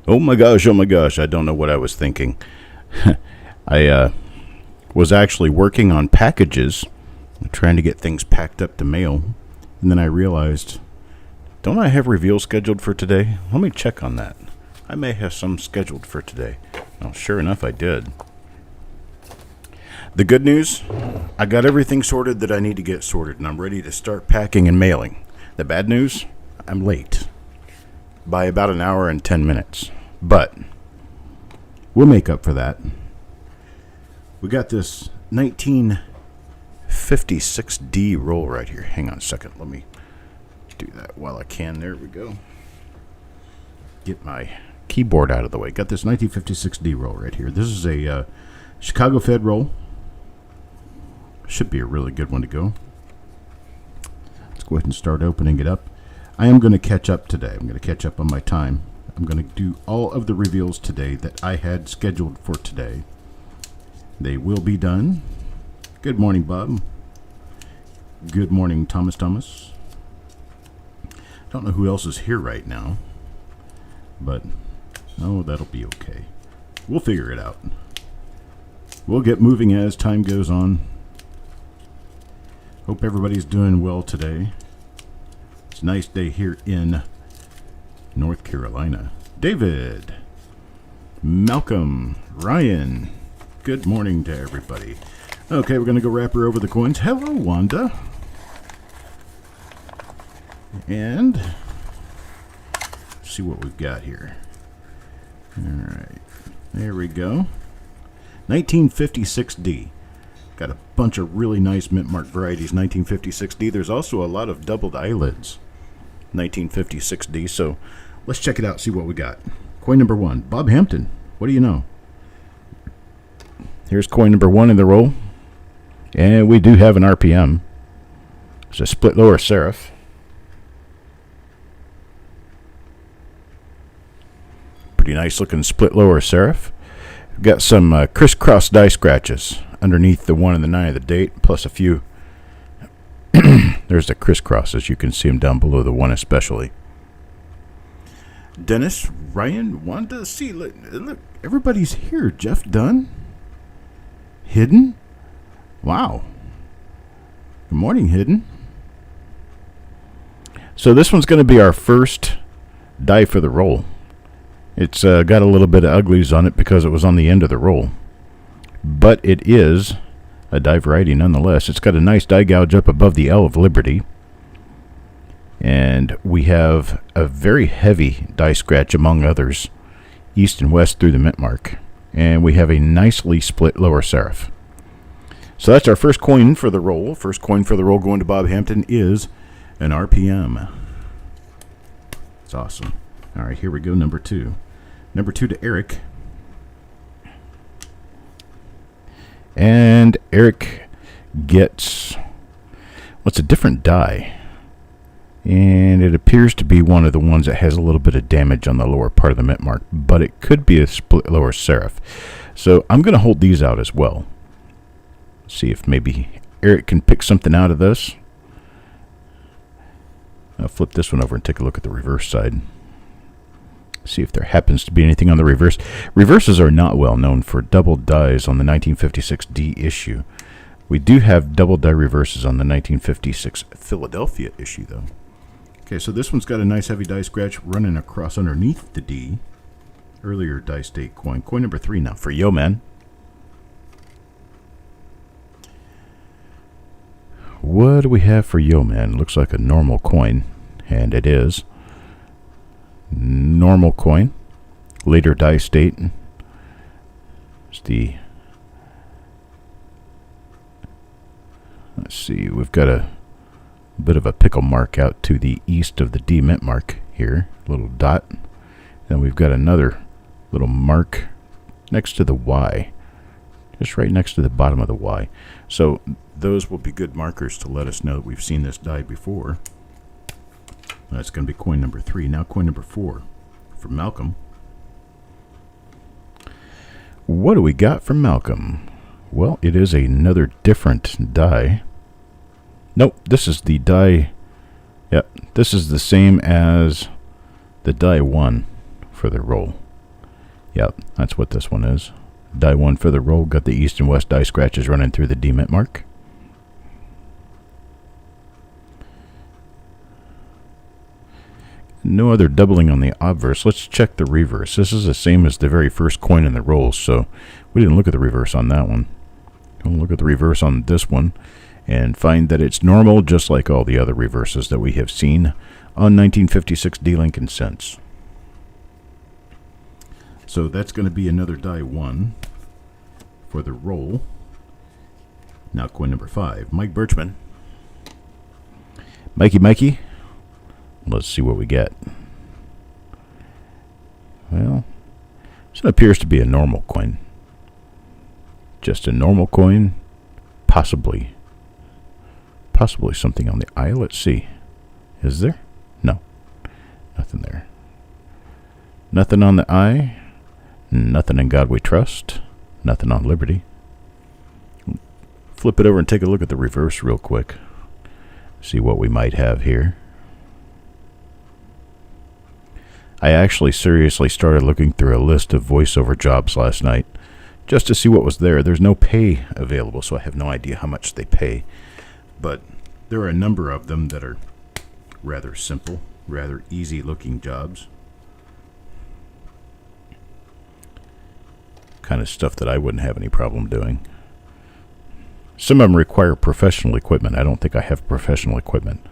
Oh my gosh, I don't know what I was thinking. I was actually working on packages, trying to get things packed up to mail, and then I realized, don't I have reveals scheduled for today? Let me check on that. I may have some scheduled for today. Well, sure enough, I did. The good news, I got everything sorted that I need to get sorted, and I'm ready to start packing and mailing. The bad news, I'm late by about an hour and 10 minutes. But we'll make up for that. We got this 1956D roll right here. Hang on a second. Let me do that while I can. There we go. Get my keyboard out of the way. Got this 1956D roll right here. This is a Chicago Fed roll. Should be a really good one to go. Let's go ahead and start opening it up. I am going to catch up today. I'm going to catch up on my time. I'm going to do all of the reveals today that I had scheduled for today. They will be done. Good morning, Bob. Good morning, Thomas. Don't know who else is here right now, but oh, that'll be okay. We'll figure it out. We'll get moving as time goes on. Hope everybody's doing well today. It's a nice day here in North Carolina. David, Malcolm, Ryan, good morning to everybody. Okay, we're going to go wrap her over the coins. Hello, Wanda. And see what we've got here. All right, there we go. 1956D. Got a bunch of really nice mint mark varieties. 1956D. There's also a lot of doubled eyelids. 1956D. So let's check it out, see what we got. Coin number 1, Bob Hampton. What do you know? Here's coin number 1 in the roll. And we do have an RPM. It's a split lower serif. Pretty nice looking split lower serif. We've got some crisscross die scratches underneath the 1 and the 9 of the date, plus a few. There's the crisscrosses. You can see them down below the 1 especially. Dennis, Ryan, Wanda, see, look, everybody's here. Jeff Dunn, Hidden. Wow. Good morning, Hidden. So this one's going to be our first die for the roll. It's got a little bit of uglies on it because it was on the end of the roll. But it is a die variety nonetheless. It's got a nice die gouge up above the L of Liberty. And we have a very heavy die scratch among others, east and west through the mint mark. And we have a nicely split lower serif. So that's our first coin for the roll. First coin for the roll going to Bob Hampton is an RPM. It's awesome. All right, here we go, number 2. Number 2 to Eric. And Eric gets, what's a different die? And it appears to be one of the ones that has a little bit of damage on the lower part of the mint mark, but it could be a split lower serif. So I'm going to hold these out as well. See if maybe Eric can pick something out of this. I'll flip this one over and take a look at the reverse side. See if there happens to be anything on the reverse. Reverses are not well known for double dies on the 1956D issue. We do have double die reverses on the 1956 Philadelphia issue, though. Okay, so this one's got a nice heavy die scratch running across underneath the D. Earlier die state coin. Coin number 3 now for Yo Man. What do we have for Yo Man? Looks like a normal coin, and it is. Normal coin. Later die state. It's the, let's see, we've got a bit of a pickle mark out to the east of the D mint mark here, little dot. Then we've got another little mark next to the Y, just right next to the bottom of the Y. So those will be good markers to let us know that we've seen this die before. That's going to be coin number 3. Now coin number 4 for Malcolm. What do we got from Malcolm? Well, it is another different die. Nope, this is the die. Yep, this is the same as the die 1 for the roll. Yep, that's what this one is. Die 1 for the roll. Got the east and west die scratches running through the demint mark. No other doubling on the obverse. Let's check the reverse. This is the same as the very first coin in the roll, so we didn't look at the reverse on that one. We'll look at the reverse on this one and find that it's normal, just like all the other reverses that we have seen on 1956 D Lincoln cents. So that's going to be another die 1 for the roll. Now coin number 5. Mike Birchman. Mikey. Let's see what we get. Well, this appears to be a normal coin. Just a normal coin. Possibly something on the eye. Let's see. Is there? No. Nothing there. Nothing on the eye. Nothing in God We Trust. Nothing on Liberty. Flip it over and take a look at the reverse real quick. See what we might have here. I actually seriously started looking through a list of voiceover jobs last night just to see what was there. There's no pay available, so I have no idea how much they pay. But there are a number of them that are rather simple, rather easy-looking jobs. Kind of stuff that I wouldn't have any problem doing. Some of them require professional equipment. I don't think I have professional equipment.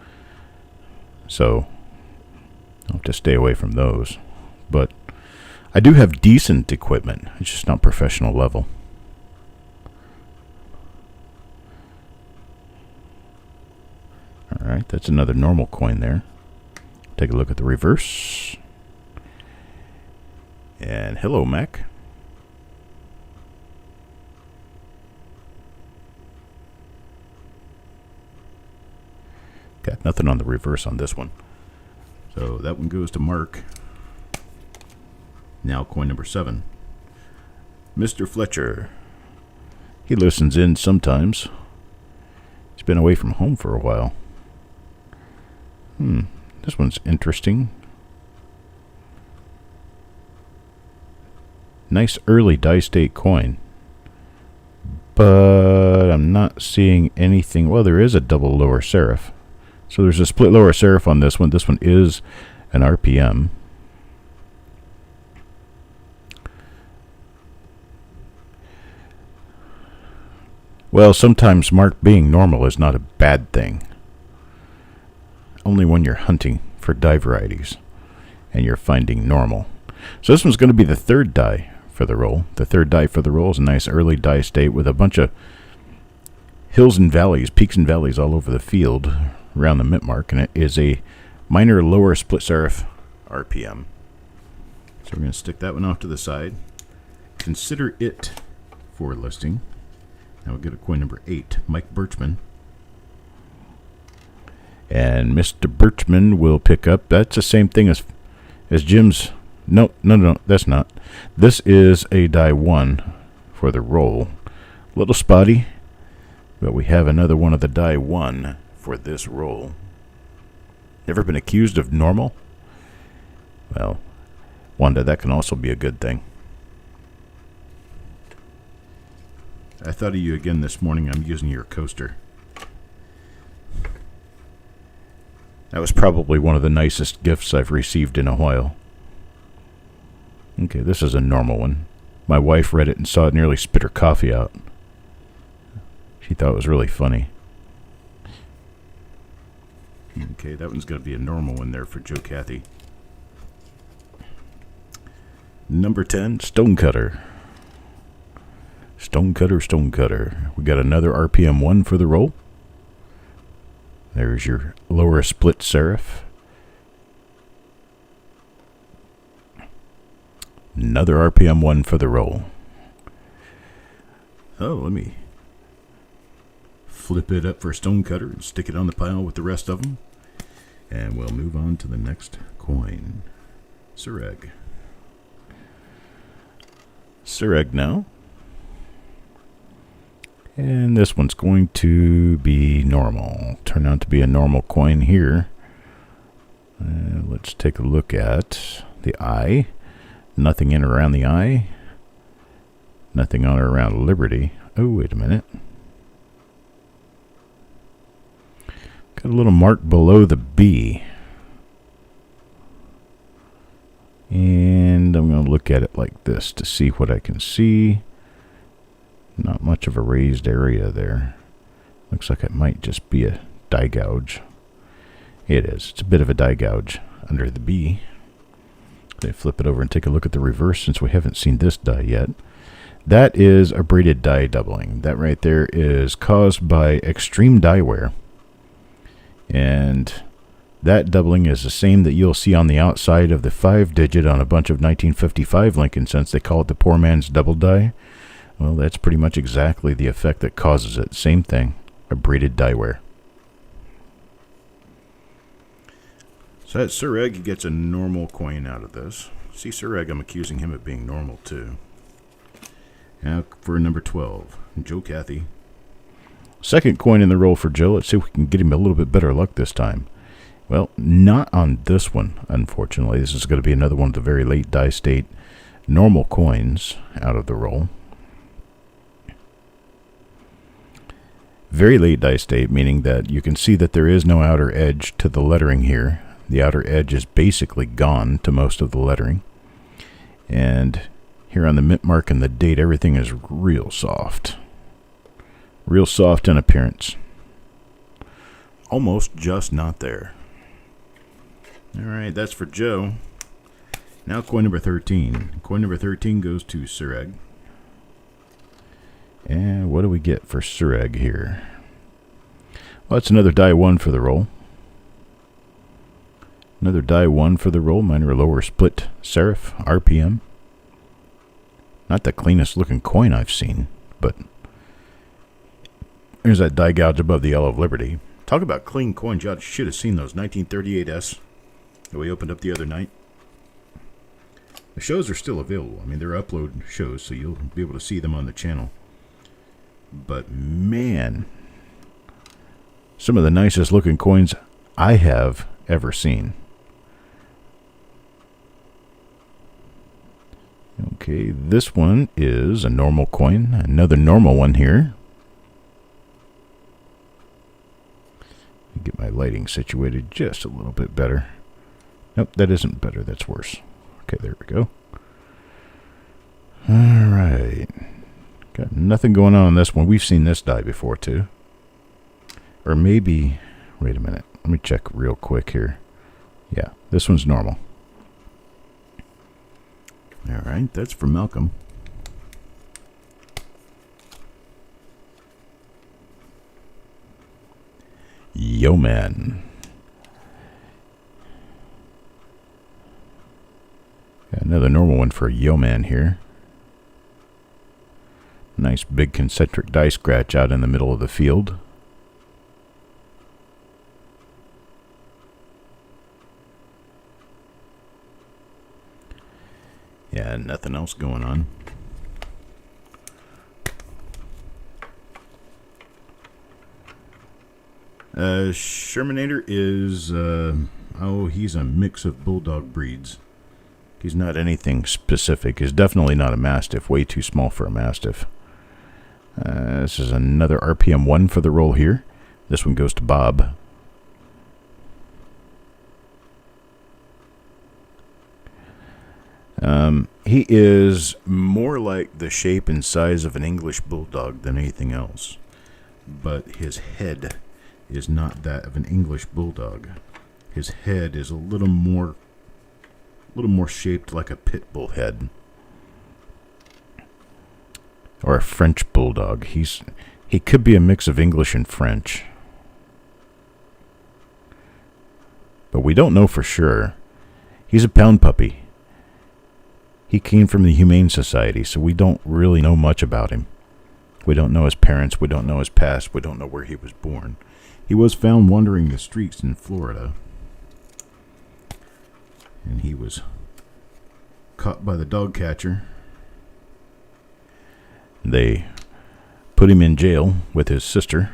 So I'll have to stay away from those. But I do have decent equipment. It's just not professional level. Alright, that's another normal coin there. Take a look at the reverse. And hello, Mac. Got nothing on the reverse on this one. So that one goes to Mark. Now coin number 7. Mr. Fletcher. He listens in sometimes. He's been away from home for a while. This one's interesting. Nice early die state coin. But I'm not seeing anything. Well, there is a double lower serif. So there's a split lower serif on this one. This one is an RPM. Well, sometimes mark being normal is not a bad thing. Only when you're hunting for die varieties and you're finding normal. So this one's going to be the third die for the roll. The third die for the roll is a nice early die state with a bunch of hills and valleys, peaks and valleys all over the field around the mint mark, and it is a minor lower split serif RPM. So we're going to stick that one off to the side. Consider it for listing. Now we'll get a coin number 8, Mike Birchman. And Mr. Birchman will pick up, that's the same thing as Jim's. No, that's not. This is a die 1 for the roll. A little spotty, but we have another one of the die 1 for this roll. Never been accused of normal? Well, Wanda, that can also be a good thing. I thought of you again this morning. I'm using your coaster. That was probably one of the nicest gifts I've received in a while. Okay, this is a normal one. My wife read it and saw it nearly spit her coffee out. She thought it was really funny. Okay, that one's going to be a normal one there for Joe Cathy. Number 10, Stonecutter. Stonecutter. We got another RPM 1 for the roll. There's your lower split serif. Another RPM 1 for the roll. Oh, let me flip it up for Stonecutter and stick it on the pile with the rest of them. And we'll move on to the next coin. Sureg now. And this one's going to be normal. Turn out to be a normal coin here. Let's take a look at the eye. Nothing in or around the eye. Nothing on or around Liberty. Oh, wait a minute. Got a little mark below the B. And I'm going to look at it like this to see what I can see. Not much of a raised area there. Looks like it might just be a die gouge. It is. It's a bit of a die gouge under the B. They flip it over and take a look at the reverse since we haven't seen this die yet. That is a braided die doubling. That right there is caused by extreme die wear. And that doubling is the same that you'll see on the outside of the 5-digit on a bunch of 1955 Lincoln cents. They call it the poor man's double die. Well, that's pretty much exactly the effect that causes it. Same thing, a braided die wear. So that Sir Egg gets a normal coin out of this. See, Sir Egg, I'm accusing him of being normal too. Now for number 12, Joe Cathy. Second coin in the roll for Joe. Let's see if we can get him a little bit better luck this time. Well, not on this one, unfortunately. This is going to be another one of the very late die state normal coins out of the roll. Very late die state, meaning that you can see that there is no outer edge to the lettering here. The outer edge is basically gone to most of the lettering. And here on the mint mark and the date, everything is real soft. Real soft in appearance. Almost just not there. Alright, that's for Joe. Now coin number 13. Coin number 13 goes to Sir Egg. And what do we get for Sir Egg here? Well, that's another die 1 for the roll. Another die 1 for the roll. Minor lower split serif, RPM. Not the cleanest looking coin I've seen, but there's that die gouge above the L of Liberty. Talk about clean coins. You should have seen those 1938S that we opened up the other night. The shows are still available. I mean, they're upload shows, so you'll be able to see them on the channel. But man, some of the nicest looking coins I have ever seen. Okay, this one is a normal coin. Another normal one here. Get my lighting situated just a little bit better. Nope, that isn't better. That's worse. Okay, there we go. Alright. Got nothing going on this one. We've seen this die before, too. Or maybe... Wait a minute. Let me check real quick here. Yeah, this one's normal. Alright, that's for Malcolm. Yo Man. Got another normal one for Yo Man here. Nice big concentric die scratch out in the middle of the field. Yeah, nothing else going on. Shermanator is, he's a mix of bulldog breeds. He's not anything specific. He's definitely not a Mastiff. Way too small for a Mastiff. This is another RPM 1 for the roll here. This one goes to Bob. He is more like the shape and size of an English bulldog than anything else. But his head is not that of an English bulldog. His head is a little more shaped like a pit bull head. Or a French bulldog. He could be a mix of English and French. But we don't know for sure. He's a pound puppy. He came from the Humane Society, so we don't really know much about him. We don't know his parents. We don't know his past. We don't know where he was born. He was found wandering the streets in Florida. And he was caught by the dog catcher. They put him in jail with his sister.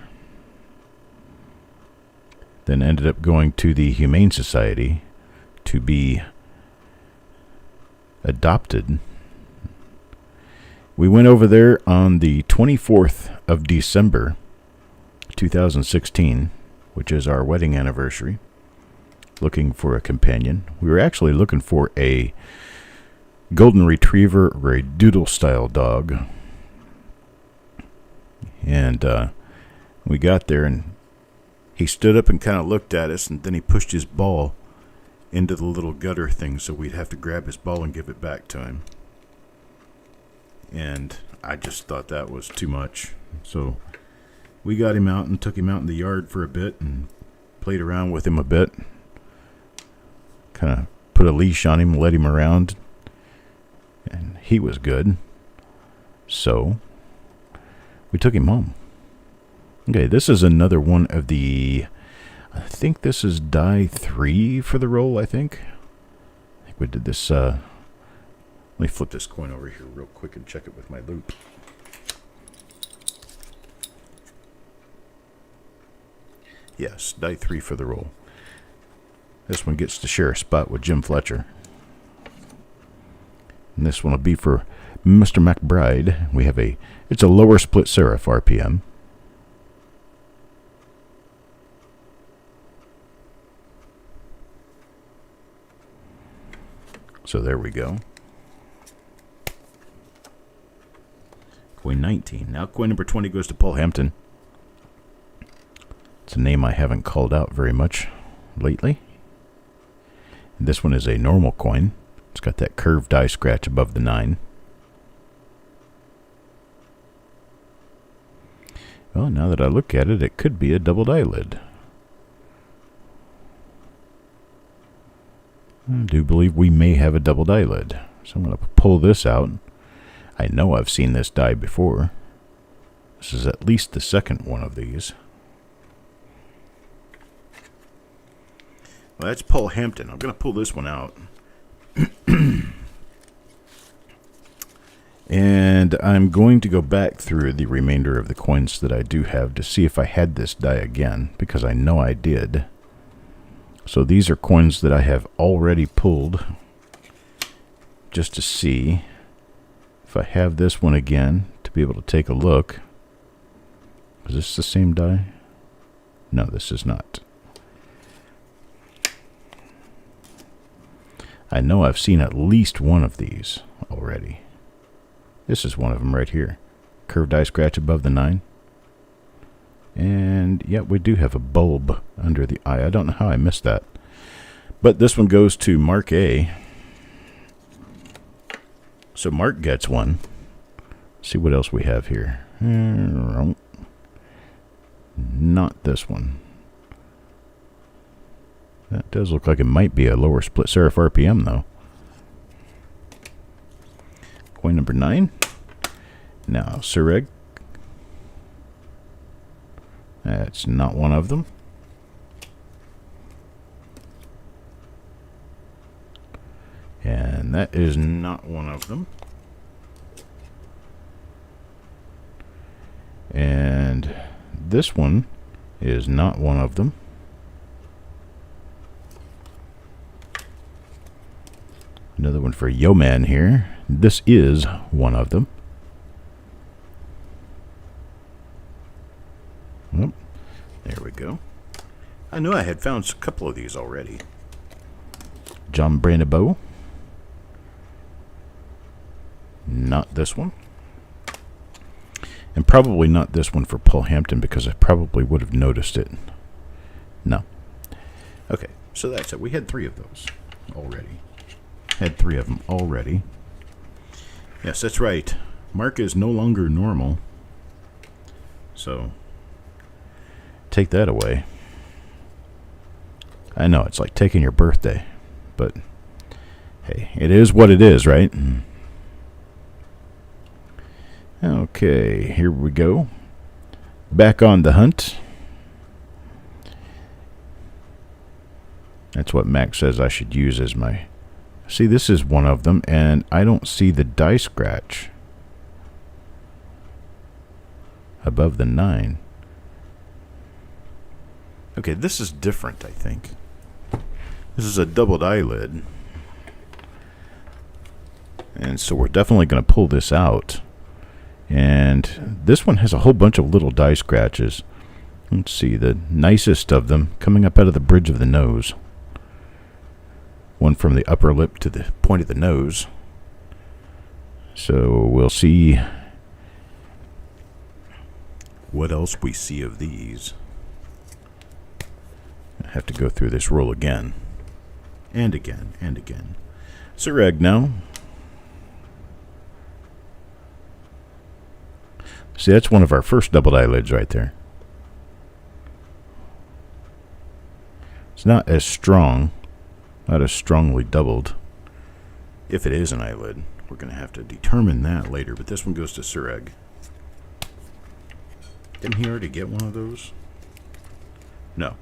Then ended up going to the Humane Society to be adopted. We went over there on the 24th of December, 2016, which is our wedding anniversary, looking for a companion. We were actually looking for a golden retriever or a doodle style dog. And we got there, and he stood up and kind of looked at us, and then he pushed his ball into the little gutter thing, so we'd have to grab his ball and give it back to him. And I just thought that was too much. So we got him out and took him out in the yard for a bit and played around with him a bit. Kind of put a leash on him, led him around, and he was good. So we took him home. Okay, this is another one of the, I think this is die 3 for the roll, I think we did this, let me flip this coin over here real quick and check it with my loop. Yes, die 3 for the roll. This one gets to share a spot with Jim Fletcher. And this one will be for Mr. McBride. We have it's a lower split serif RPM. So there we go. Coin 19. Now coin number 20 goes to Paul Hampton. It's a name I haven't called out very much lately. And this one is a normal coin. It's got that curved die scratch above the 9. Well, now that I look at it, it could be a double die lid. I do believe we may have a double die lid. So I'm going to pull this out. I know I've seen this die before. This is at least the second one of these. Well, that's Paul Hampton. I'm going to pull this one out. And I'm going to go back through the remainder of the coins that I do have to see if I had this die again, because I know I did. So these are coins that I have already pulled, just to see if I have this one again, to be able to take a look. Is this the same die? No, this is not. I know I've seen at least one of these already. This is one of them right here. Curved die scratch above the 9. And yeah, we do have a bulb under the eye. I don't know how I missed that. But this one goes to Mark A. So Mark gets one. Let's see what else we have here. Not this one. That does look like it might be a lower split serif RPM though. Coin number 9. Now Sureg. That's not one of them. And that is not one of them. And this one is not one of them. Another one for Yo Man here. This is one of them. Oh, there we go. I knew I had found a couple of these already. John Brandebow. Not this one. And probably not this one for Paul Hampton, because I probably would have noticed it. No. Okay, so that's it. We had 3 of those already. Had 3 of them already. Yes, that's right. Mark is no longer normal. So take that away. I know, it's like taking your birthday. But hey, it is what it is, right? Okay, here we go. Back on the hunt. That's what Max says I should use as my... See, this is one of them, and I don't see the die scratch above the 9. Okay, this is different, I think. This is a double die lid. And so we're definitely going to pull this out. And this one has a whole bunch of little die scratches. Let's see, the nicest of them coming up out of the bridge of the nose. One from the upper lip to the point of the nose. So we'll see what else we see of these. I have to go through this roll again. And again, and again. Surreg now. See, that's one of our first doubled eyelids right there. It's not as strong, not as strongly doubled. If it is an eyelid, we're going to have to determine that later, but this one goes to Surreg. Didn't he already get one of those? No.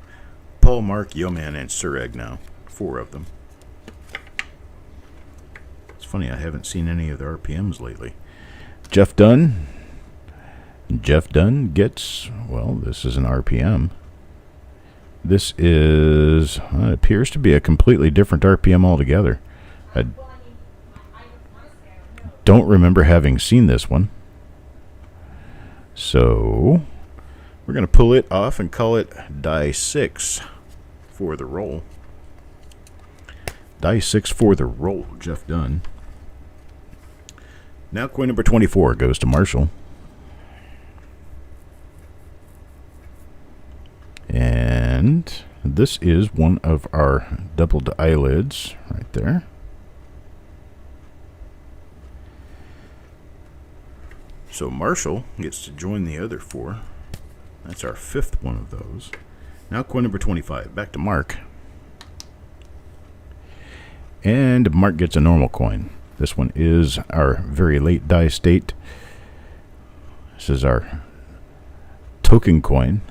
Paul, Mark, Yeoman, and Surreg now. 4 of them. It's funny, I haven't seen any of the RPMs lately. Jeff Dunn. Jeff Dunn gets, well, this is an RPM. This is, it appears to be a completely different RPM altogether. I don't remember having seen this one. So, we're going to pull it off and call it die 6 for the roll. Die 6 for the roll, Jeff Dunn. Now coin number 24 goes to Marshall. And this is one of our doubled eyelids right there. So Marshall gets to join the other 4. That's our 5th one of those. Now coin number 25. Back to Mark. And Mark gets a normal coin. This one is our very late die state. This is our token coin.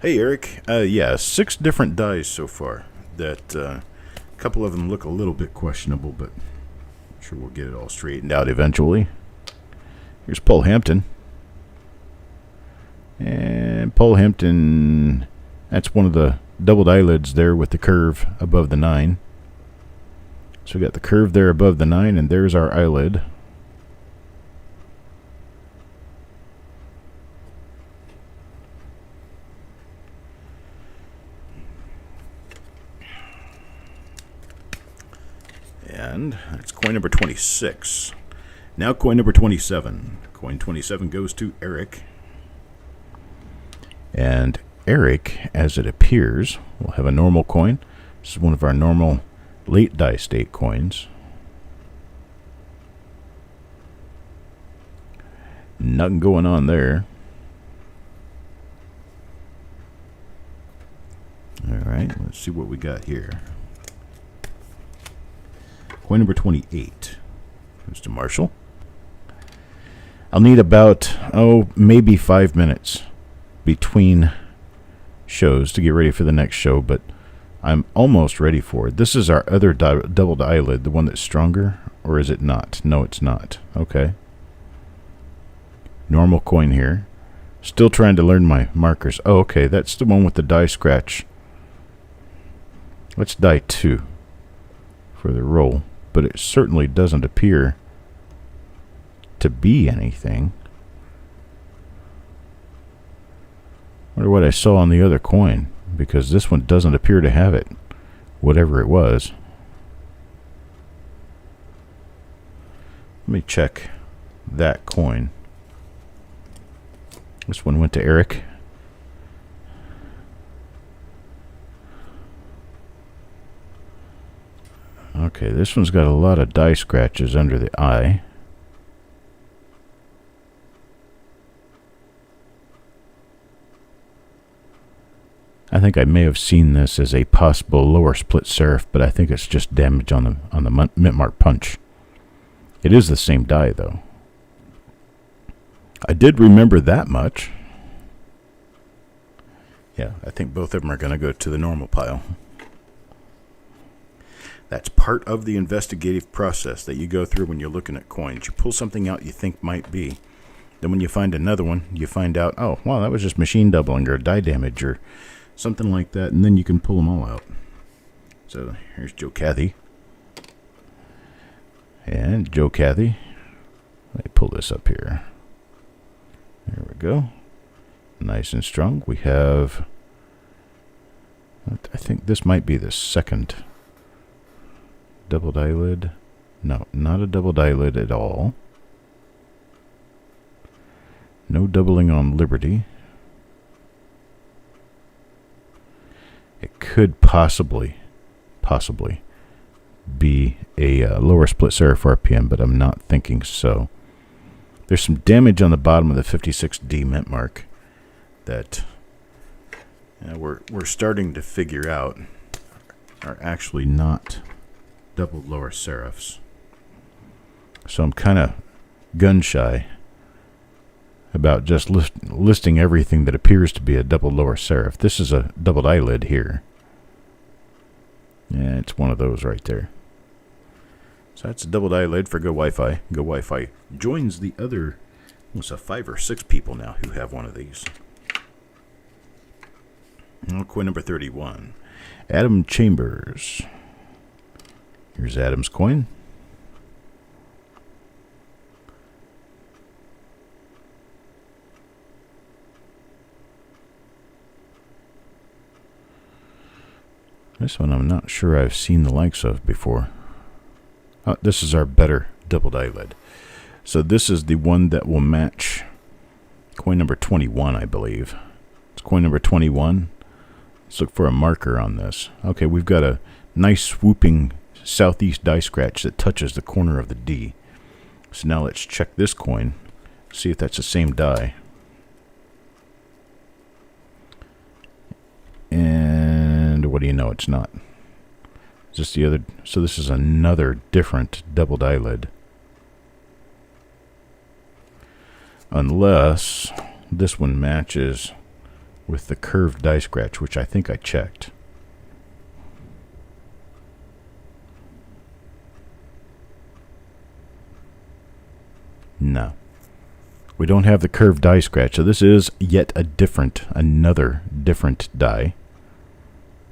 Hey, Eric. Yeah, 6 different dies so far. That a couple of them look a little bit questionable, but I'm sure we'll get it all straightened out eventually. Here's Paul Hampton. And Paul Hampton, that's one of the doubled eyelids there with the curve above the 9. So we got the curve there above the 9, and there's our eyelid. And that's coin number 26. Now coin number 27. Coin 27 goes to Eric. And Eric, as it appears, will have a normal coin. This is one of our normal late die state coins. Nothing going on there. Alright, let's see what we got here. Coin number 28 goes to Marshall. I'll need about, maybe 5 minutes between shows to get ready for the next show, but I'm almost ready for it. This is our other doubled eyelid, the one that's stronger, or is it not? No, it's not. Okay. Normal coin here. Still trying to learn my markers. Oh, okay, that's the one with the die scratch. Let's die 2 for the roll, but it certainly doesn't appear to be anything. Wonder what I saw on the other coin, because this one doesn't appear to have it, whatever it was. Let me check that coin. This one went to Eric. Okay, this one's got a lot of die scratches under the eye. I think I may have seen this as a possible lower split serif, but I think it's just damage on the mint mark punch. It is the same die, though. I did remember that much. Yeah, I think both of them are going to go to the normal pile. That's part of the investigative process that you go through when you're looking at coins. You pull something out you think might be. Then when you find another one, you find out, oh, wow, that was just machine doubling or die damage or something like that, and then you can pull them all out. So here's Joe Cathy. And Joe Cathy. Let me pull this up here. There we go. Nice and strong. We have, I think this might be the second double die lid. No, not a double die lid at all. No doubling on Liberty. It could possibly be a lower split serif RPM, but I'm not thinking so. There's some damage on the bottom of the 56D mint mark that we're starting to figure out are actually not double lower serifs. So I'm kind of gun shy about just listing everything that appears to be a double lower serif. This is a double die lid here. Yeah, it's one of those right there. So that's a double die lid for Go Wi-Fi. Go Wi-Fi joins the other, almost 5 or 6 people now who have one of these. Coin number 31. Adam Chambers. Here's Adam's coin. This one I'm not sure I've seen the likes of before. This is our better double die lid. So this is the one that will match coin number 21, I believe. It's coin number 21. Let's look for a marker on this. Okay, we've got a nice swooping southeast die scratch that touches the corner of the D. So now let's check this coin, see if that's the same die. And what do you know, it's not. Is this the other? So this is another different double die lid. Unless this one matches with the curved die scratch, which I think I checked. No. We don't have the curved die scratch, so this is yet another different die.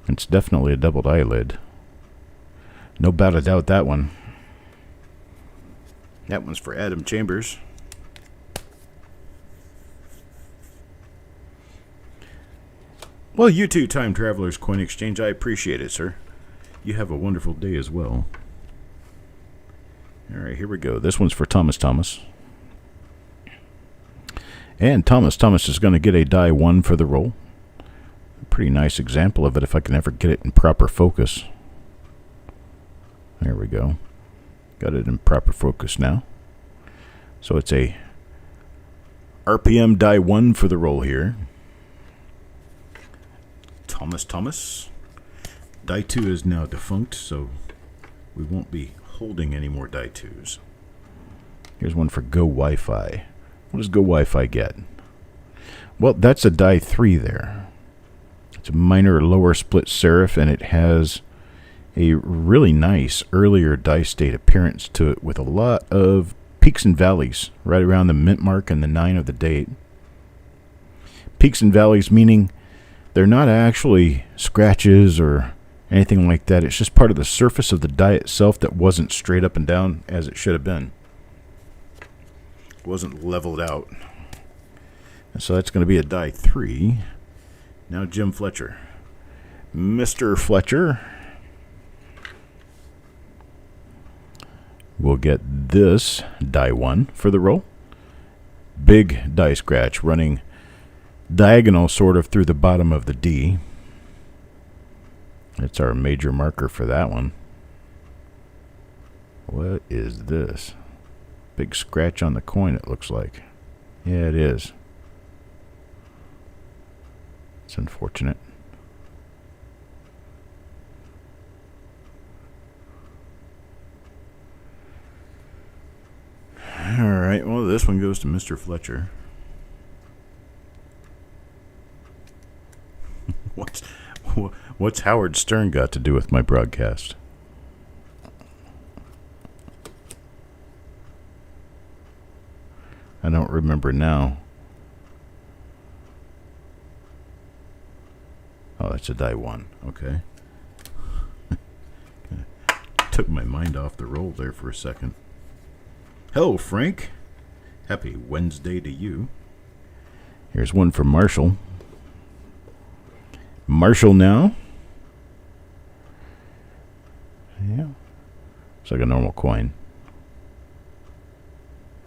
It's definitely a double die lid. No doubt about that one. That one's for Adam Chambers. Well, you too, Time Travelers Coin Exchange. I appreciate it, sir. You have a wonderful day as well. All right, here we go. This one's for Thomas. And Thomas is going to get a die 1 for the roll. A pretty nice example of it if I can ever get it in proper focus. There we go. Got it in proper focus now. So it's a RPM die 1 for the roll here. Thomas. Die 2 is now defunct, so we won't be holding any more die 2s. Here's one for Go Wi-Fi. What does Go Wi-Fi get? Well, that's a die 3 there. It's a minor lower split serif, and it has a really nice earlier die state appearance to it with a lot of peaks and valleys right around the mint mark and the 9 of the date. Peaks and valleys meaning they're not actually scratches or anything like that. It's just part of the surface of the die itself that wasn't straight up and down as it should have been. It wasn't leveled out. And so that's going to be a die 3. Now Jim Fletcher. Mr. Fletcher will get this die 1 for the roll. Big die scratch running diagonal sort of through the bottom of the D. That's our major marker for that one. What is this? Big scratch on the coin, it looks like. Yeah, it is. It's unfortunate. Alright, well, this one goes to Mr. Fletcher. What's Howard Stern got to do with my broadcast? I don't remember now. Oh, that's a die 1. Okay. Took my mind off the roll there for a second. Hello, Frank. Happy Wednesday to you. Here's one from Marshall. Marshall now. Yeah. It's like a normal coin.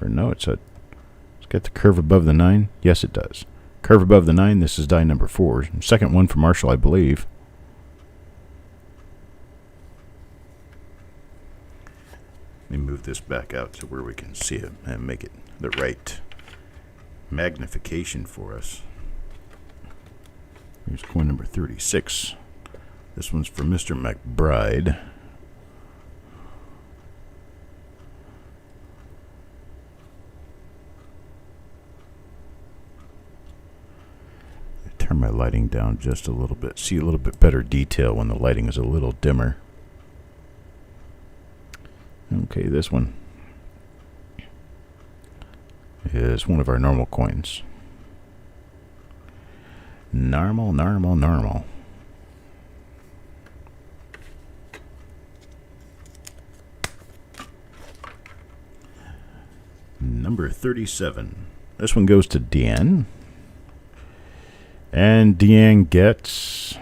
Or no, it's got the curve above the 9. Yes, it does. Curve above the 9. This is die number 4. Second one from Marshall, I believe. Let me move this back out to where we can see it and make it the right magnification for us. Here's coin number 36. This one's for Mr. McBride. Turn my lighting down just a little bit. See a little bit better detail when the lighting is a little dimmer. Okay, this one is one of our normal coins. Normal. Number 37. This one goes to Deanne. And Deanne gets...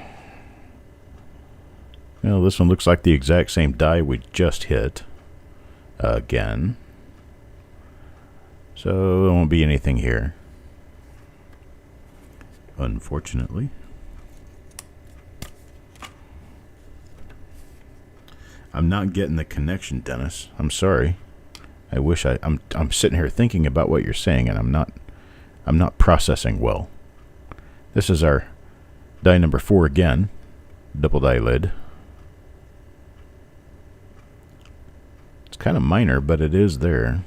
Well, this one looks like the exact same die we just hit. Again. So there won't be anything here. Unfortunately. I'm not getting the connection, Dennis. I'm sorry. I wish I'm sitting here thinking about what you're saying, and I'm not processing well. This is our die number 4 again. Double die lid. It's kind of minor, but it is there.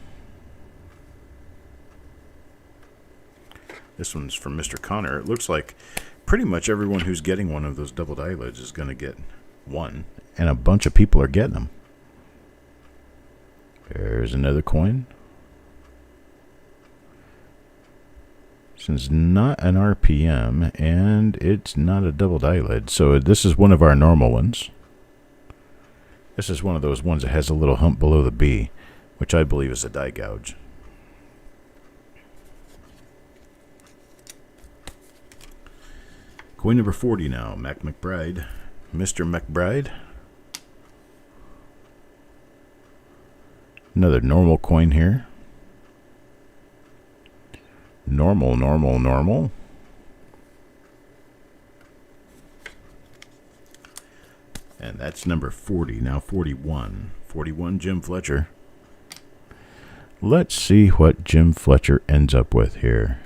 This one's from Mr. Connor. It looks like pretty much everyone who's getting one of those double die lids is going to get one. And a bunch of people are getting them. There's another coin. This is not an RPM, and it's not a double die lid. So this is one of our normal ones. This is one of those ones that has a little hump below the B, which I believe is a die gouge. Coin number 40 now, Mac McBride. Mr. McBride. Another normal coin here. Normal. And that's number 40. Now 41. 41, Jim Fletcher. Let's see what Jim Fletcher ends up with here.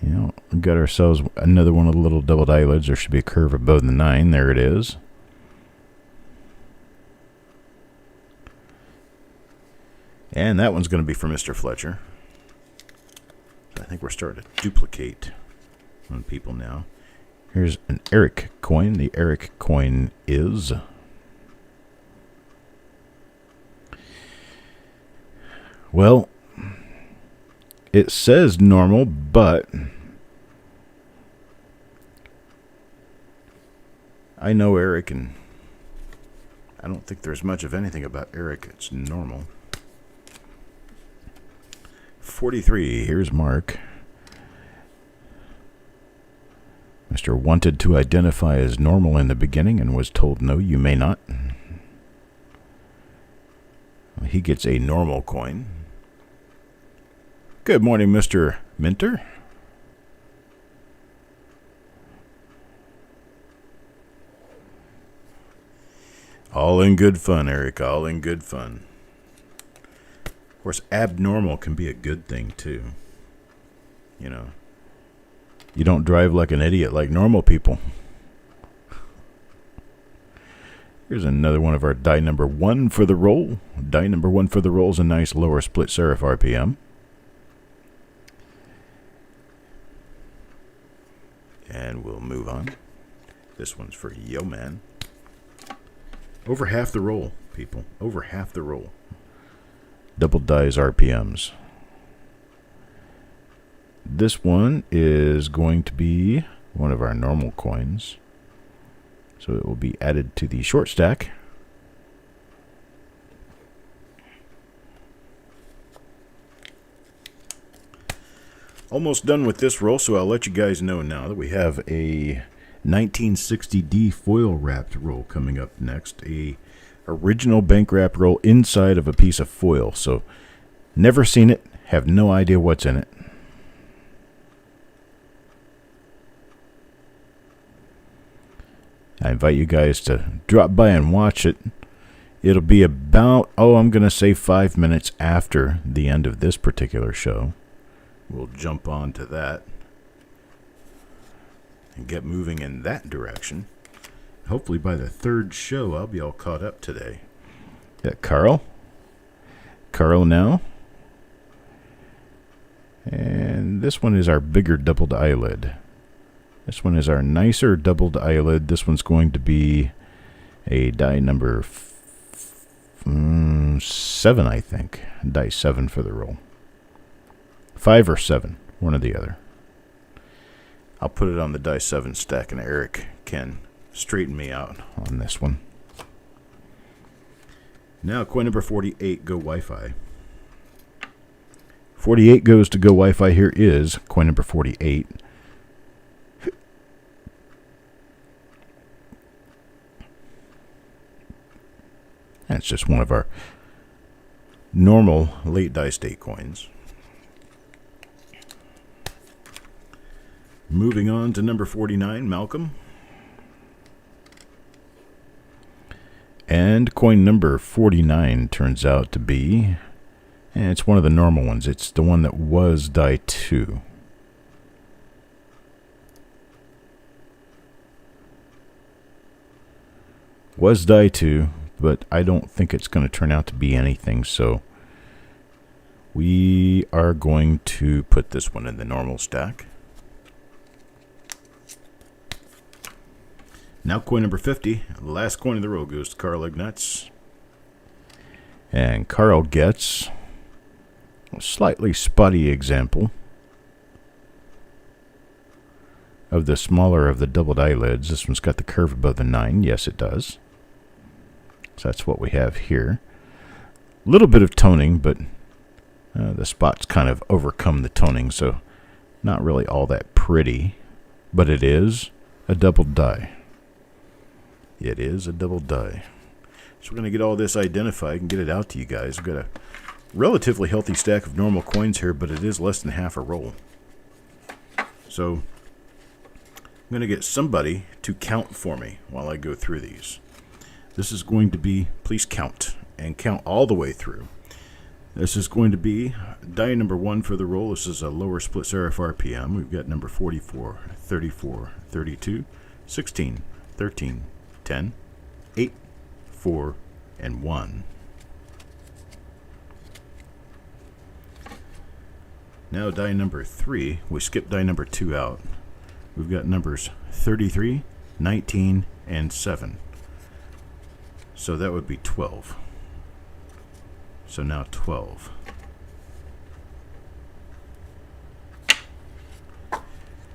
You know, we got ourselves another one of the little double die lids. There should be a curve above the 9. There it is. And that one's going to be for Mr. Fletcher. I think we're starting to duplicate on people now. Here's an Eric coin. The Eric coin is... Well, it says normal, but I know Eric, and I don't think there's much of anything about Eric. It's normal. 43. Here's Mark. Mr. wanted to identify as normal in the beginning and was told, no, you may not. He gets a normal coin. Good morning, Mr. Minter. All in good fun, Eric. All in good fun. Of course, abnormal can be a good thing, too. You know, you don't drive like an idiot like normal people. Here's another one of our die number 1 for the roll. Die number 1 for the roll is a nice lower split serif RPM. And we'll move on. This one's for Yo Man. Over half the roll, people. Over half the roll. Double dies RPMs. This one is going to be one of our normal coins. So it will be added to the short stack. Almost done with this roll, so I'll let you guys know now that we have a 1960D foil wrapped roll coming up next. A original bank wrap roll inside of a piece of foil. So never seen it, have no idea what's in it. I invite you guys to drop by and watch it. It'll be about, I'm going to say 5 minutes after the end of this particular show. We'll jump on to that and get moving in that direction. Hopefully by the third show, I'll be all caught up today. Got Carl. Carl now. And this one is our bigger doubled eyelid. This one is our nicer doubled eyelid. This one's going to be a die number 7, I think. Die 7 for the roll. 5 or 7, one or the other. I'll put it on the die 7 stack, and Eric can straighten me out on this one. Now, coin number 48, Go Wi-Fi. 48 goes to Go Wi-Fi. Here is coin number 48. That's just one of our normal late dice date coins. Moving on to number 49, Malcolm. And coin number 49 turns out to be, and it's one of the normal ones. It's the one that was die 2. Was die 2, but I don't think it's going to turn out to be anything, so we are going to put this one in the normal stack. Now coin number 50, the last coin of the row, goes to Carl Ignatz. And Carl gets a slightly spotty example of the smaller of the doubled eyelids. This one's got the curve above the 9. Yes, it does. So that's what we have here. A little bit of toning, but the spots kind of overcome the toning, so not really all that pretty. But it is a doubled die. It is a double die. So we're going to get all this identified and get it out to you guys. We've got a relatively healthy stack of normal coins here, but it is less than half a roll. So I'm going to get somebody to count for me while I go through these. This is going to be, please count, and count all the way through. This is going to be die number 1 for the roll. This is a lower split serif RPM. We've got number 44, 34, 32, 16, 13, 10, 8, 4, and 1. Now die number 3. We skip die number 2 out. We've got numbers 33, 19, and 7. So that would be 12. So now 12.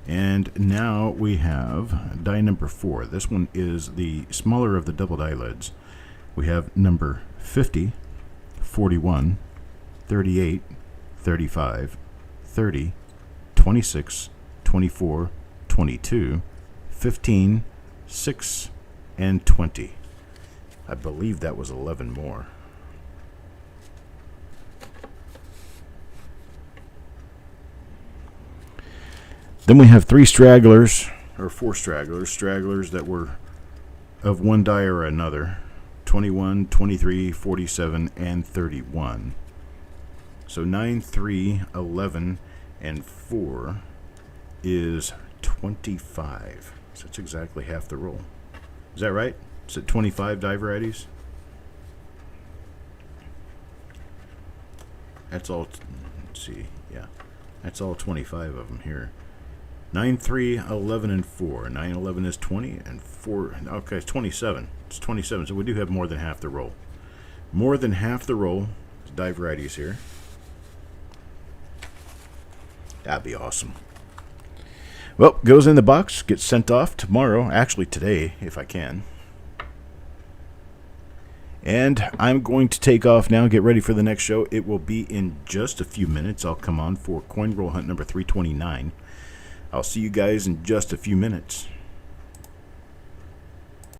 And now we have die number 4. This one is the smaller of the doubled eyelids. We have number 50, 41, 38, 35, 30, 26, 24, 22, 15, 6, and 20. I believe that was 11 more. Then we have 3 stragglers, or 4 stragglers that were of one die or another. 21, 23, 47, and 31. So 9, 3, 11, and 4 is 25. So that's exactly half the roll. Is that right? Is it 25 die varieties? That's all, let's see, yeah. That's all 25 of them here. 9, 3, 11, and 4. 9, 11 is 20, and 4, okay, it's 27. It's 27, so we do have more than half the roll. More than half the roll is die varieties here. That'd be awesome. Well, goes in the box, gets sent off tomorrow, actually today, if I can. And I'm going to take off now, get ready for the next show. It will be in just a few minutes. I'll come on for coin roll hunt number 329. I'll see you guys in just a few minutes.